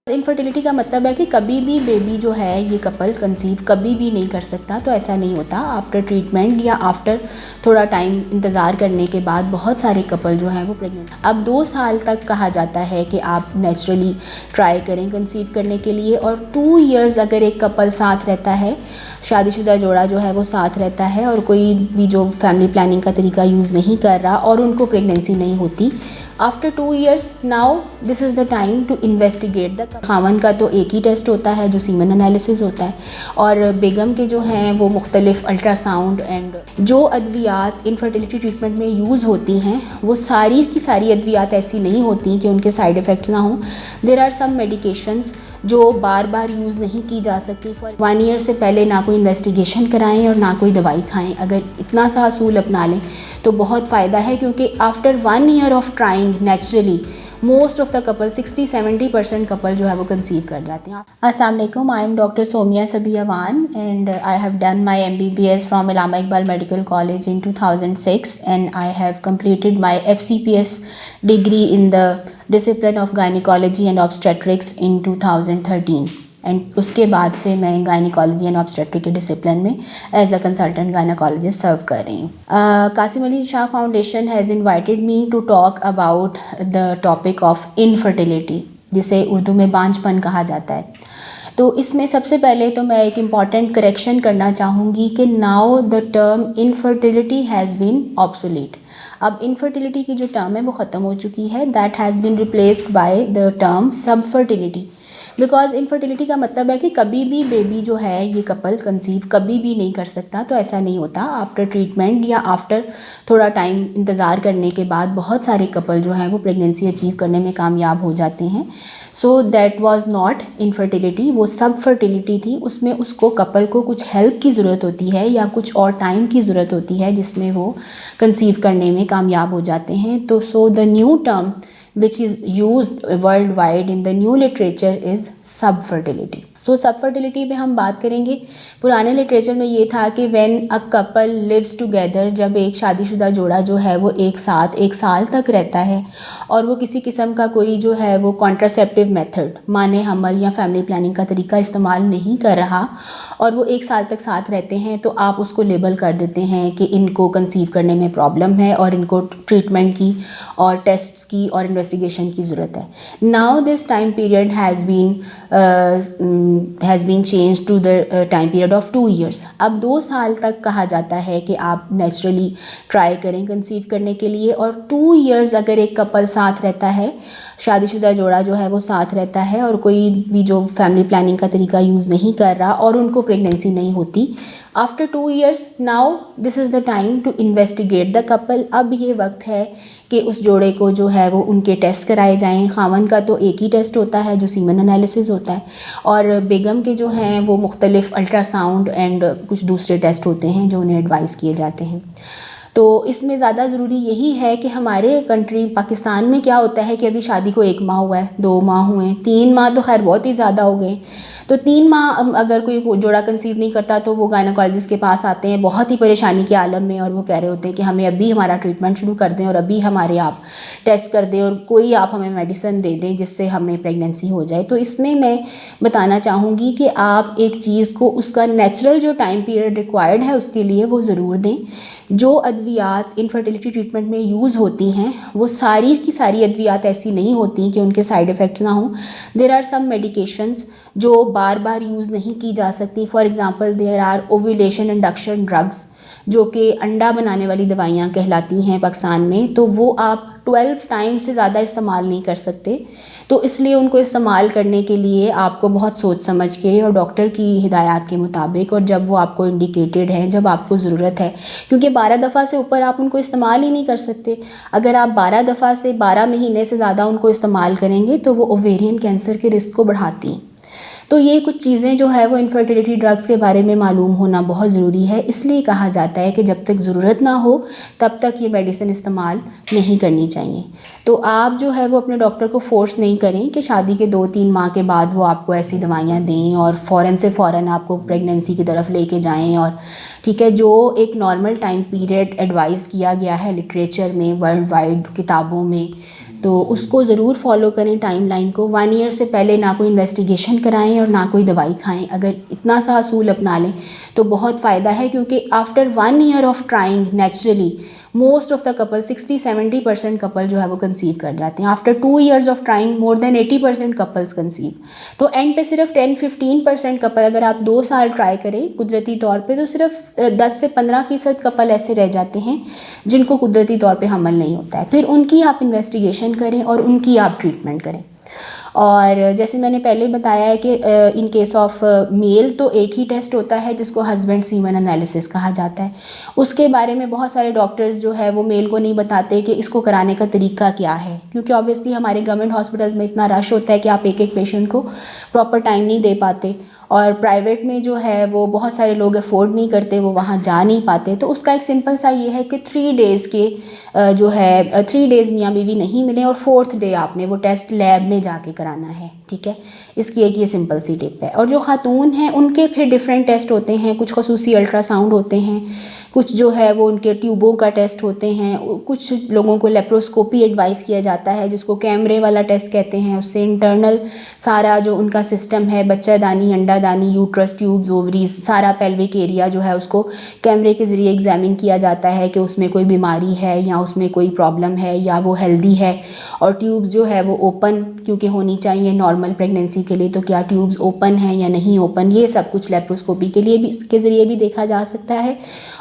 Infertility کا مطلب ہے کہ کبھی بھی بیبی جو ہے یہ کپل کنسیو کبھی بھی نہیں کر سکتا، تو ایسا نہیں ہوتا۔ آفٹر ٹریٹمنٹ یا آفٹر تھوڑا ٹائم انتظار کرنے کے بعد بہت سارے کپل جو ہیں وہ پریگننٹ، اب 2 سال تک کہا جاتا ہے کہ آپ نیچرلی ٹرائی کریں کنسیو کرنے کے لیے، اور 2 ایئرز اگر ایک کپل ساتھ رہتا ہے، شادی شدہ جوڑا جو ہے وہ ساتھ رہتا ہے اور کوئی بھی جو فیملی پلاننگ کا طریقہ یوز نہیں کر رہا اور ان کو پریگننسی نہیں ہوتی، after 2 years now this is the time to investigate the. خاوند کا تو ایک ہی ٹیسٹ ہوتا ہے جو سیمن انالیسز ہوتا ہے، اور بیگم کے جو ہیں وہ مختلف الٹرا ساؤنڈ اینڈ جو ادویات انفرٹیلیٹی ٹریٹمنٹ میں یوز ہوتی ہیں وہ ساری کی ساری ادویات ایسی نہیں ہوتی کہ ان کے سائیڈ افیکٹ نہ ہوں۔ دیر آر سم میڈیکیشنز جو بار بار یوز نہیں کی جا سکتی۔ 1 ایئر سے پہلے نہ کوئی انویسٹیگیشن کرائیں اور نہ کوئی دوائی کھائیں، اگر اتنا سا اصول اپنا لیں تو بہت فائدہ ہے، کیونکہ after 1 year of trying naturally most of the couple 60-70% couple جو ہے وہ کنسیو کر جاتے ہیں۔ السلام علیکم، I am doctor Somia Sabiya وان and I have done my MBBS from Allama Iqbal medical college in 2006 and I have completed my FCPS degree in the discipline of gynecology and obstetrics in 2013 and اس کے بعد سے میں گائنیکالوجی اینڈ آبسٹیٹرک کے ڈسپلن میں as a consultant gynaecologist serve کر رہی ہوں۔ Qasim Ali Shah foundation has invited me to talk about the topic of infertility, جسے اردو میں بانجھ پن کہا جاتا ہے۔ تو اس میں سب سے پہلے تو میں ایک امپورٹنٹ کریکشن کرنا چاہوں گی کہ now the term infertility has been obsolete. اب انفرٹیلیٹی کی جو ٹرم ہے وہ ختم ہو چکی ہے، that has been replaced by the term sub fertility, because infertility کا مطلب ہے کہ کبھی بھی بیبی جو ہے یہ کپل کنسیو کبھی بھی نہیں کر سکتا، تو ایسا نہیں ہوتا۔ آفٹر ٹریٹمنٹ یا آفٹر تھوڑا ٹائم انتظار کرنے کے بعد بہت سارے کپل جو ہیں وہ پریگننسی اچیو کرنے میں کامیاب ہو جاتے ہیں۔ So that was not infertility, وہ سب فرٹیلیٹی تھی۔ اس میں اس کو کپل کو کچھ ہیلپ کی ضرورت ہوتی ہے یا کچھ اور ٹائم کی ضرورت ہوتی ہے جس میں وہ کنسیو کرنے میں کامیاب ہو جاتے ہیں۔ تو so the new term which is used worldwide in the new literature is subfertility. So sub fertility پہ ہم بات کریں گے۔ پرانے لٹریچر میں یہ تھا کہ when a couple lives together, جب ایک شادی شدہ جوڑا جو ہے وہ ایک ساتھ 1 سال تک رہتا ہے اور وہ کسی قسم کا کوئی جو ہے وہ کانٹراسیپٹیو میتھڈ، مانے حمل یا فیملی پلاننگ کا طریقہ استعمال نہیں کر رہا اور وہ 1 سال تک ساتھ رہتے ہیں، تو آپ اس کو لیبل کر دیتے ہیں کہ ان کو کنسیو کرنے میں پرابلم ہے اور ان کو ٹریٹمنٹ کی اور ٹیسٹس کی اور انویسٹیگیشن کی ضرورت ہے۔ Now this time period has been changed to the time period of 2 years۔ اب 2 سال تک کہا جاتا ہے کہ آپ نیچرلی ٹرائی کریں کنسیو کرنے کے لیے، اور 2 ایئرز اگر ایک کپل ساتھ رہتا ہے، شادی شدہ جوڑا جو ہے وہ ساتھ رہتا ہے اور کوئی بھی جو فیملی پلاننگ کا طریقہ یوز نہیں کر رہا اور ان کو پریگننسی نہیں ہوتی، after 2 years now this is the time to investigate the couple. اب یہ وقت ہے کہ اس جوڑے کو جو ہے وہ ان کے ٹیسٹ کرائے جائیں۔ خاوند کا تو ایک ہی ٹیسٹ ہوتا ہے جو سیمن انالیسز ہوتا ہے، اور بیگم کے جو ہیں وہ مختلف الٹرا ساؤنڈ اینڈ کچھ دوسرے ٹیسٹ ہوتے ہیں جو انہیں ایڈوائز کیے جاتے ہیں۔ تو اس میں زیادہ ضروری یہی ہے کہ ہمارے کنٹری پاکستان میں کیا ہوتا ہے کہ ابھی شادی کو 1 ماہ ہوا ہے، 2 ماہ ہوئے ہیں، 3 ماہ تو خیر بہت ہی زیادہ ہو گئے۔ تو 3 ماہ اگر کوئی جوڑا کنسیو نہیں کرتا تو وہ گائنیکالوجسٹ کے پاس آتے ہیں بہت ہی پریشانی کے عالم میں، اور وہ کہہ رہے ہوتے ہیں کہ ہمیں ابھی ہمارا ٹریٹمنٹ شروع کر دیں اور ابھی ہمارے آپ ٹیسٹ کر دیں اور کوئی آپ ہمیں میڈیسن دے دیں جس سے ہمیں پریگننسی ہو جائے۔ تو اس میں بتانا چاہوں گی کہ آپ ایک چیز کو اس کا نیچرل جو ٹائم پیریڈ ریکوائرڈ ہے اس کے لیے وہ ضرور دیں۔ جو ادویات انفرٹیلیٹی ٹریٹمنٹ میں یوز ہوتی ہیں وہ ساری کی ساری ادویات ایسی نہیں ہوتی کہ ان کے سائیڈ افیکٹ نہ ہوں۔ دیر آر سم میڈیکیشنز جو بار بار یوز نہیں کی جا سکتی۔ For example there are ovulation induction drugs, جو کہ انڈا بنانے والی دوائیاں کہلاتی ہیں پاکستان میں، تو وہ آپ 12 ٹائم سے زیادہ استعمال نہیں کر سکتے۔ تو اس لیے ان کو استعمال کرنے کے لیے آپ کو بہت سوچ سمجھ کے اور ڈاکٹر کی ہدایات کے مطابق، اور جب وہ آپ کو انڈیکیٹڈ ہے، جب آپ کو ضرورت ہے، کیونکہ 12 دفعہ سے اوپر آپ ان کو استعمال ہی نہیں کر سکتے۔ اگر آپ 12 دفعہ سے 12 مہینے سے زیادہ ان کو استعمال کریں گے تو وہ اوویرین کینسر کے رسک کو بڑھاتی ہیں۔ تو یہ کچھ چیزیں جو ہے وہ انفرٹیلیٹی ڈرگس کے بارے میں معلوم ہونا بہت ضروری ہے۔ اس لیے کہا جاتا ہے کہ جب تک ضرورت نہ ہو تب تک یہ میڈیسن استعمال نہیں کرنی چاہیے۔ تو آپ جو ہے وہ اپنے ڈاکٹر کو فورس نہیں کریں کہ شادی کے 2-3 ماہ کے بعد وہ آپ کو ایسی دوائیاں دیں اور فوراً آپ کو پریگننسی کی طرف لے کے جائیں، اور ٹھیک ہے جو ایک نارمل ٹائم پیریڈ ایڈوائز کیا گیا ہے لٹریچر میں ورلڈ وائڈ کتابوں میں، تو اس کو ضرور فالو کریں ٹائم لائن کو. 1 ایئر سے پہلے نہ کوئی انویسٹیگیشن کرائیں اور نہ کوئی دوائی کھائیں. اگر اتنا سا اصول اپنا لیں تو بہت فائدہ ہے, کیونکہ after 1 year of trying naturally most of the couple 60-70% couple جو ہے وہ کنسیو کر جاتے ہیں. After 2 years of trying more than 80% couples conceive. تو اینڈ پہ صرف 10-15% کپل, اگر آپ 2 سال ٹرائی کریں قدرتی طور پہ, تو صرف 10-15% کپل ایسے رہ جاتے ہیں جن کو قدرتی طور پہ حمل نہیں ہوتا ہے. پھر ان کی آپ انویسٹیگیشن کریں اور ان کی آپ ٹریٹمنٹ کریں. اور جیسے میں نے پہلے بتایا ہے کہ ان کیس آف میل تو ایک ہی ٹیسٹ ہوتا ہے جس کو ہسبینڈ سیمن انالیسس کہا جاتا ہے. اس کے بارے میں بہت سارے ڈاکٹرز جو ہے وہ میل کو نہیں بتاتے کہ اس کو کرانے کا طریقہ کیا ہے, کیونکہ آبویسلی ہمارے گورنمنٹ ہاسپٹلز میں اتنا رش ہوتا ہے کہ آپ ایک ایک پیشنٹ کو پراپر ٹائم نہیں دے پاتے, اور پرائیویٹ میں جو ہے وہ بہت سارے لوگ افورڈ نہیں کرتے, وہ وہاں جا نہیں پاتے. تو اس کا ایک سمپل سا یہ ہے کہ 3 ڈیز کے جو ہے 3 ڈیز میاں بیوی نہیں ملیں اور 4تھ ڈے آپ نے وہ ٹیسٹ لیب میں جا کے کرانا ہے. ٹھیک ہے, اس کی ایک یہ سمپل سی ٹپ ہے. اور جو خاتون ہیں ان کے پھر ڈفرینٹ ٹیسٹ ہوتے ہیں, کچھ خصوصی الٹرا ساؤنڈ ہوتے ہیں, کچھ جو ہے وہ ان کے ٹیوبوں کا ٹیسٹ ہوتے ہیں, کچھ لوگوں کو لیپروسکوپی ایڈوائز کیا جاتا ہے جس کو کیمرے والا ٹیسٹ کہتے ہیں. اس سے انٹرنل سارا جو ان کا سسٹم ہے, بچہ دانی, انڈا دانی, یوٹرس, ٹیوبز, اووریز, سارا پیلوک ایریا جو ہے اس کو کیمرے کے ذریعے ایگزامن کیا جاتا ہے کہ اس میں کوئی بیماری ہے یا اس میں کوئی پرابلم ہے یا وہ ہیلدی ہے. اور ٹیوبز جو ہے وہ اوپن کیونکہ ہونی چاہیے نارمل پریگنینسی کے لیے, تو کیا ٹیوبز اوپن ہیں یا نہیں اوپن, یہ سب کچھ لیپروسکوپی کے لیے بھی کے ذریعے بھی دیکھا جا سکتا ہے.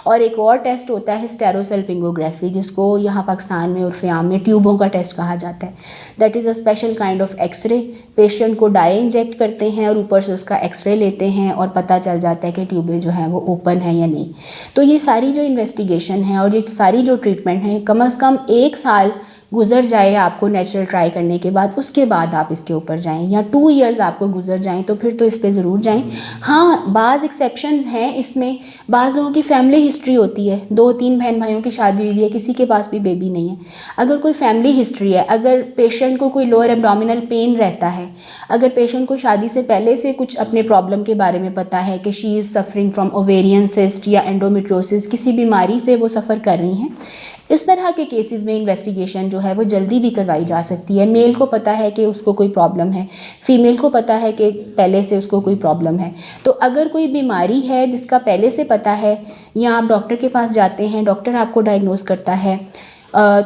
اور ایک اور ٹیسٹ ہوتا ہے سٹیروسلفنگوگرافی, جس کو یہاں پاکستان میں عرف عام میں ٹیوبوں کا ٹیسٹ کہا جاتا ہے. That is a special kind of X ray. Patient کو ڈائی انجیکٹ کرتے ہیں اور اوپر سے اس کا ایکس رے لیتے ہیں اور پتہ چل جاتا ہے کہ ٹیوبیں جو ہیں وہ اوپن ہیں یا نہیں. تو یہ ساری جو انویسٹیگیشن ہے اور یہ ساری جو ٹریٹمنٹ ہیں, کم از کم 1 سال گزر جائے آپ کو نیچرل ٹرائی کرنے کے بعد, اس کے بعد آپ اس کے اوپر جائیں, یا 2 ایئرز آپ کو گزر جائیں تو پھر تو اس پہ ضرور جائیں. ہاں بعض ایکسیپشنز ہیں اس میں. بعض لوگوں کی فیملی ہسٹری ہوتی ہے, 2-3 بہن بھائیوں کی شادی ہوئی ہے, کسی کے پاس بھی بیبی نہیں ہے. اگر کوئی فیملی ہسٹری ہے, اگر پیشنٹ کو کوئی لوور ایبڈومینل پین رہتا ہے, اگر پیشنٹ کو شادی سے پہلے سے کچھ اپنے پرابلم کے بارے میں پتہ ہے کہ شی از سفرنگ فرام اوویرین سسٹ یا انڈومیٹریوسس, کسی بیماری سے وہ سفر کر رہی ہیں, اس طرح کے کیسز میں انویسٹیگیشن جو ہے وہ جلدی بھی کروائی جا سکتی ہے. میل کو پتہ ہے کہ اس کو کوئی پرابلم ہے, فیمیل کو پتہ ہے کہ پہلے سے اس کو کوئی پرابلم ہے. تو اگر کوئی بیماری ہے جس کا پہلے سے پتہ ہے, یا آپ ڈاکٹر کے پاس جاتے ہیں, ڈاکٹر آپ کو ڈائگنوز کرتا ہے,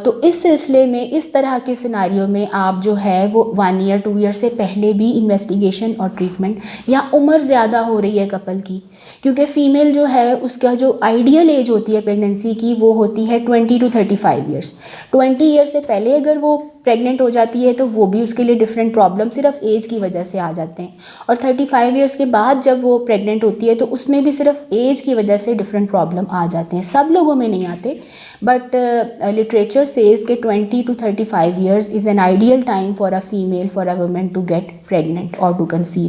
تو اس سلسلے میں اس طرح کے سیناریو میں آپ جو ہے وہ 1 ایئر 2 ایئر سے پہلے بھی انویسٹیگیشن اور ٹریٹمنٹ, یا عمر زیادہ ہو رہی ہے کپل کی, کیونکہ فیمیل جو ہے اس کا جو آئیڈیل ایج ہوتی ہے پریگننسی کی وہ ہوتی ہے 20 to 35 ایئرس. 20 ایئر سے پہلے اگر وہ پریگننٹ ہو جاتی ہے تو وہ بھی اس کے لیے ڈفرینٹ پرابلم صرف ایج کی وجہ سے آ جاتے ہیں, اور 35 ایئرس کے بعد جب وہ پریگننٹ ہوتی ہے تو اس میں بھی صرف ایج کی وجہ سے ڈفرینٹ پرابلم آ جاتے ہیں. سب لوگوں میں نہیں آتے, بٹ لٹریچر سیز کہ 20 to 35 years is an ideal time for a female, for a woman to get pregnant اور ٹو کنسیو.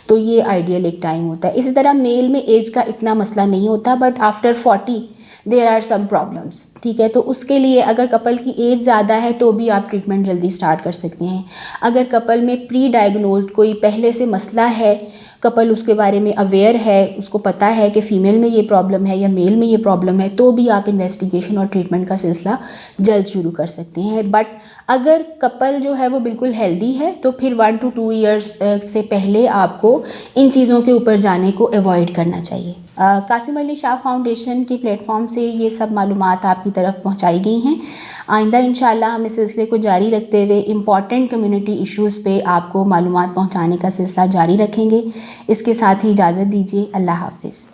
تو یہ آئیڈیل ایک ٹائم ہوتا ہے. اسی طرح میل میں ایج کا اتنا مسئلہ نہیں ہوتا, but after 40 there are some problems. ٹھیک ہے, تو اس کے لیے اگر کپل کی ایج زیادہ ہے تو بھی آپ ٹریٹمنٹ جلدی سٹارٹ کر سکتے ہیں. اگر کپل میں پری ڈائگنوزڈ کوئی پہلے سے مسئلہ ہے, کپل اس کے بارے میں اویئر ہے, اس کو پتہ ہے کہ فیمیل میں یہ پرابلم ہے یا میل میں یہ پرابلم ہے, تو بھی آپ انویسٹیگیشن اور ٹریٹمنٹ کا سلسلہ جلد شروع کر سکتے ہیں. بٹ اگر کپل جو ہے وہ بالکل ہیلدی ہے تو پھر 1 to 2 ایئرس سے پہلے آپ کو ان چیزوں کے اوپر جانے کو ایوائڈ کرنا چاہیے. قاسم علی شاہ فاؤنڈیشن کی پلیٹ فارم سے یہ سب معلومات آپ کی طرف پہنچائی گئی ہیں. آئندہ انشاءاللہ ہم اس سلسلے کو جاری رکھتے ہوئے امپورٹنٹ کمیونٹی ایشوز پہ آپ کو معلومات پہنچانے کا سلسلہ جاری رکھیں گے. اس کے ساتھ ہی اجازت دیجیے. اللہ حافظ.